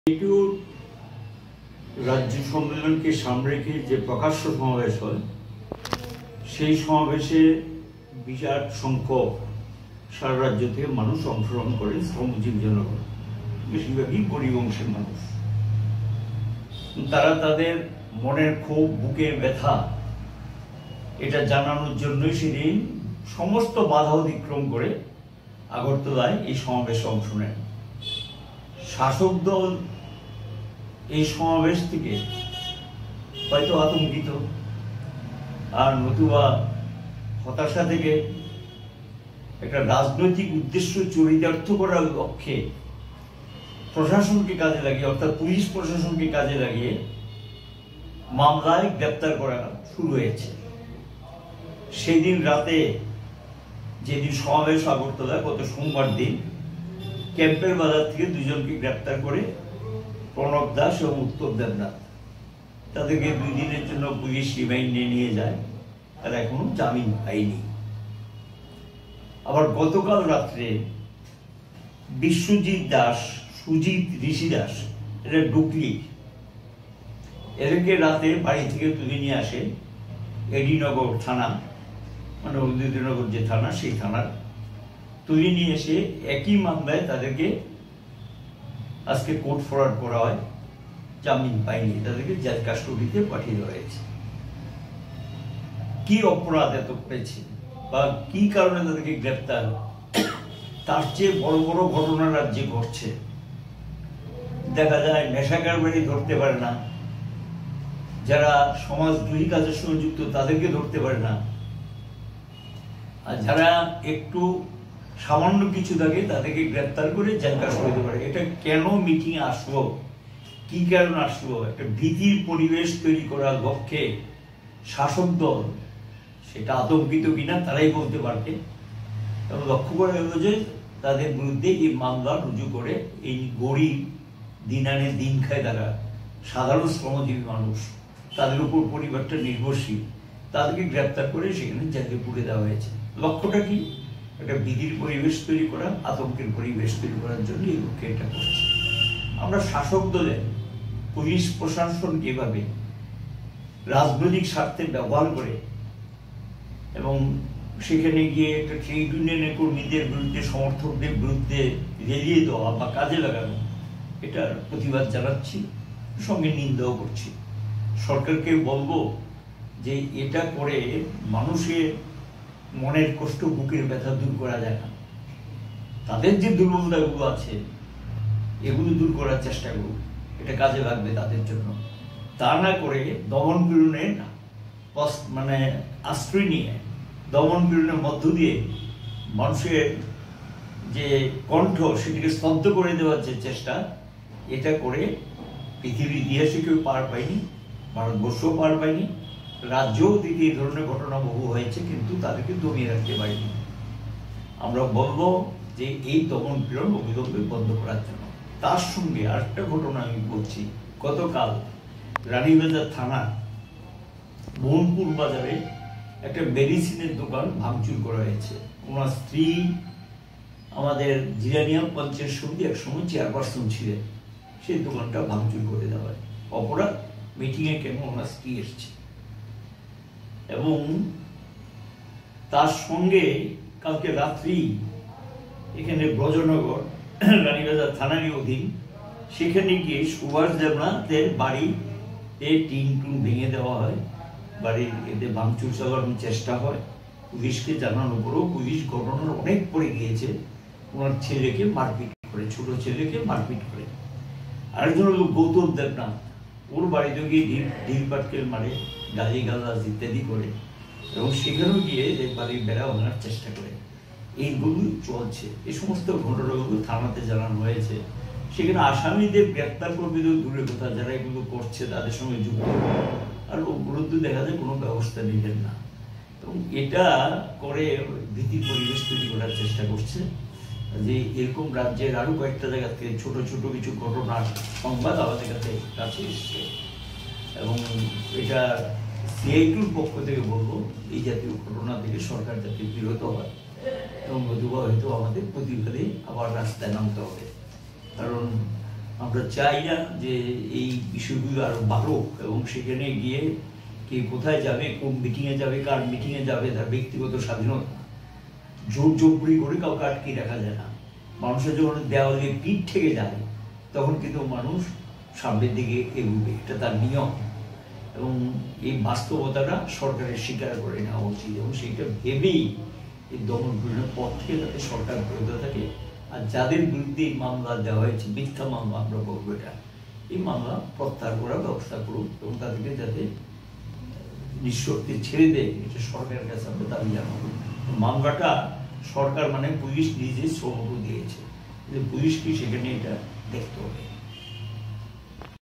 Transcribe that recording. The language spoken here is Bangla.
এটিও রাজ্য সম্মেলনকে সামনে রেখে যে প্রকাশ্য সমাবেশ হয় সেই সমাবেশে বিরাট সংখ্যক সারা রাজ্য থেকে মানুষ অংশগ্রহণ করে, শ্রমজীবী জনগণ, বেশিরভাগই গরিব অংশের মানুষ। তারা তাদের মনের ক্ষোভ, বুকের ব্যথা এটা জানানোর জন্যই সেদিন সমস্ত বাধা অতিক্রম করে আগরতলায় এই সমাবেশে অংশ নেন। শাসক দল এই সমাবেশ থেকে হয়তো আতঙ্কিত, আর নতুবা হতাশা থেকে একটা রাজনৈতিক উদ্দেশ্য চরিতার্থ করার লক্ষ্যে প্রশাসনকে কাজে লাগিয়ে, অর্থাৎ পুলিশ প্রশাসনকে কাজে লাগিয়ে মামলায় গ্রেপ্তার করা শুরু হয়েছে। সেদিন রাতে, যেদিন সমাবেশ আগরতলায়, গত সোমবার দিন, ক্যাম্পের বাজার থেকে দুজনকে গ্রেপ্তার করে প্রণব দাস এবং উত্তর দেবনাথ, তাদেরকে 2 দিনের জন্য পুলিশ রিমান্ডে নিয়ে যায়। তারা এখনো জামিন পায়নি। আবার গতকাল রাত্রে বিশ্বজিৎ দাস, সুজিত ঋষি দাস, এটা ডুকলি, এদেরকে রাতে বাড়ি থেকে তুলে নিয়ে আসে এডিনগর থানা, মানে উদয়নগর যে থানা, সেই থানার তুলে নিয়ে এসে একই মামলায় তাদেরকে আজকে কোর্ট ফরওয়ার্ড করা হয়। জামিন পায়নি, তাদেরকে জেল কাস্টডিতে পাঠিয়ে দেওয়া হয়েছে। কি অপরাধ এত করেছে বা কি কারণে তাদেরকে গ্রেপ্তার, তার চেয়ে বড় বড় ঘটনা রাজ্যে ঘটছে। দেখা যায় নেশা কারবারি ধরতে পারে না, যারা সমাজদ্রোহী কাজের সঙ্গে যুক্ত তাদেরকে ধরতে পারে না, আর যারা একটু সামান্য কিছু থাকে তাদেরকে গ্রেপ্তার করে জেল কাস্টডি দিতে পারে। এটা কেন মিটিং আসলো, কি কারণ আসলো, একটা ভীতির পরিবেশ তৈরি করার লক্ষ্যে শাসক দল, সেটা আতঙ্কিত কিনা তারাই বলতে পারবে। এবং লক্ষ্য করা গেল যে তাদের বিরুদ্ধে এই মামলা রুজু করে এই গরিব, দিন আনে দিন খায় তারা, সাধারণ শ্রমজীবী মানুষ, তাদের উপর পরিবারটা নির্ভরশীল, তাদেরকে গ্রেপ্তার করে সেখানে জেলে পুরে দেওয়া হয়েছে। লক্ষ্যটা কি? একটা ভীতির পরিবেশ তৈরি করা, আতঙ্কের পরিবেশ তৈরি করার জন্য এই লোককে এটা করছে। আমরা শাসক দলের পুলিশ প্রশাসনকে এভাবে রাজনৈতিক স্বার্থে ব্যবহার করে এবং সেখানে গিয়ে একটা ট্রেড ইউনিয়নের কর্মীদের বিরুদ্ধে, সমর্থকদের বিরুদ্ধে রেলিয়ে দেওয়া বা কাজে লাগানো, এটার প্রতিবাদ জানাচ্ছি, সঙ্গে নিন্দাও করছি। সরকারকে বলবো যে এটা করে মানুষের মনের কষ্ট, বুকের ব্যথা দূর করা যায় না। তাদের যে দুর্বলতাগুলো আছে এগুলো দূর করার চেষ্টা করুক, এটা কাজে লাগবে তাদের জন্য। তা না করে দমন পীড়নের মানে আশ্রয় নিয়ে, দমন পীড়নের মধ্য দিয়ে মানুষের যে কণ্ঠ সেটিকে স্তব্ধ করে দেওয়ার যে চেষ্টা, এটা করে পৃথিবীর ইতিহাসে কেউ পার পায়নি, ভারতবর্ষও পার পায়নি, রাজ্যও দিকে এই ধরনের ঘটনা বহু হয়েছে, কিন্তু তাদেরকে দমিয়ে রাখতে পারিনি। আমরা বলবো যে এই দমন পীড়ন অবিলম্বে বন্ধ করার জন্য। তার সঙ্গে আরেকটা ঘটনা আমি বলছি, গতকাল রানীবাজার থানা মোহনপুর বাজারে একটা মেডিসিনের দোকান ভাঙচুর করা হয়েছে। ওনার স্ত্রী আমাদের জিরানিয়া পঞ্চায়েত সমিতি একসময় চেয়ারপারসন ছিলেন, সেই দোকানটা ভাঙচুর করে দেওয়া হয়। অপরাধ, মিটিংয়ে কেন ওনার স্ত্রী এসছে। এবং তার সঙ্গে কালকে রাত্রি এখানে ব্রজনগর রানীবাজার থানারই অধীন, সেখানে গিয়ে সুভাষ দেবনাথের বাড়িতে টিন টুন ভেঙে দেওয়া হয়, বাড়ির এতে ভাঙচুর চালানোর চেষ্টা হয়। পুলিশকে জানানোর পরেও পুলিশ ঘটনার অনেক পরে গিয়েছে, ওনার ছেলেকে মারপিট করে, ছোট ছেলেকে মারপিট করে। আরেকজন হলো গৌতম দেবনাথ, ওর বাড়িতে গিয়ে ঢিল পাটকেল মারে, গালি গালাজ ইত্যাদি করে, এবং সেখানেও গিয়ে বাড়ির বেড়া ভাঙার চেষ্টা করে। এইগুলো চলছে। এই সমস্ত ঘটনাগুলো থানাতে জানানো হয়েছে। সেখানে আসামিদের গ্রেপ্তার করবে তো দূরের কথা, যারা এগুলো করছে তাদের সঙ্গে যুক্ত, আর বিরুদ্ধে দেখা যায় কোনো ব্যবস্থা নিলেন না। এবং এটা করে ভীতির পরিবেশ তৈরি করার চেষ্টা করছে যে এরকম রাজ্যের আরো কয়েকটা জায়গা থেকে ছোট ছোট কিছু ঘটনার সংবাদ আমাদের কাছে এসছে। এবং এটা সিআইটির পক্ষ থেকে বলবো, এই জাতীয় ঘটনা থেকে সরকার যাতে বিরত হয় এবং নতুবা হয়তো আমাদের প্রতিবাদে আবার রাস্তায় নামতে হবে। কারণ আমরা চাই না যে এই বিষয়গুলো আরো বাড়ুক, এবং সেখানে গিয়ে কে কোথায় যাবে, কোন মিটিংয়ে যাবে, কার মিটিংয়ে যাবে, তার ব্যক্তিগত স্বাধীনতা জোর জবরি করে কাউকে আটকে রাখা যায় না। মানুষের যখন দেওয়ালে পিঠ থেকে যায় তখন কিন্তু মানুষ সামনের দিকে এগোবে, এটা তার নিয়ম। এবং এই বাস্তবতাটা সরকারের স্বীকার করে নেওয়া উচিত, এবং সেইটা ভেবেই এই দমন পীড়নের পথ থেকে যাতে সরকার বিরত থাকে। আর যাদের বিরুদ্ধে এই মামলা দেওয়া হয়েছে, মিথ্যা মামলা আমরা বলবো, এটা এই মামলা প্রত্যাহার করার ব্যবস্থা করুক এবং তাদেরকে যাতে নিঃশর্তে ছেড়ে দেয়, এটা সরকারের কাছে আমরা দাবি জানাবো। মামলাটা সরকার মানে পুলিশ নিজে শ্রমও দিয়েছে, পুলিশকে সেখানে এটা দেখতে হবে।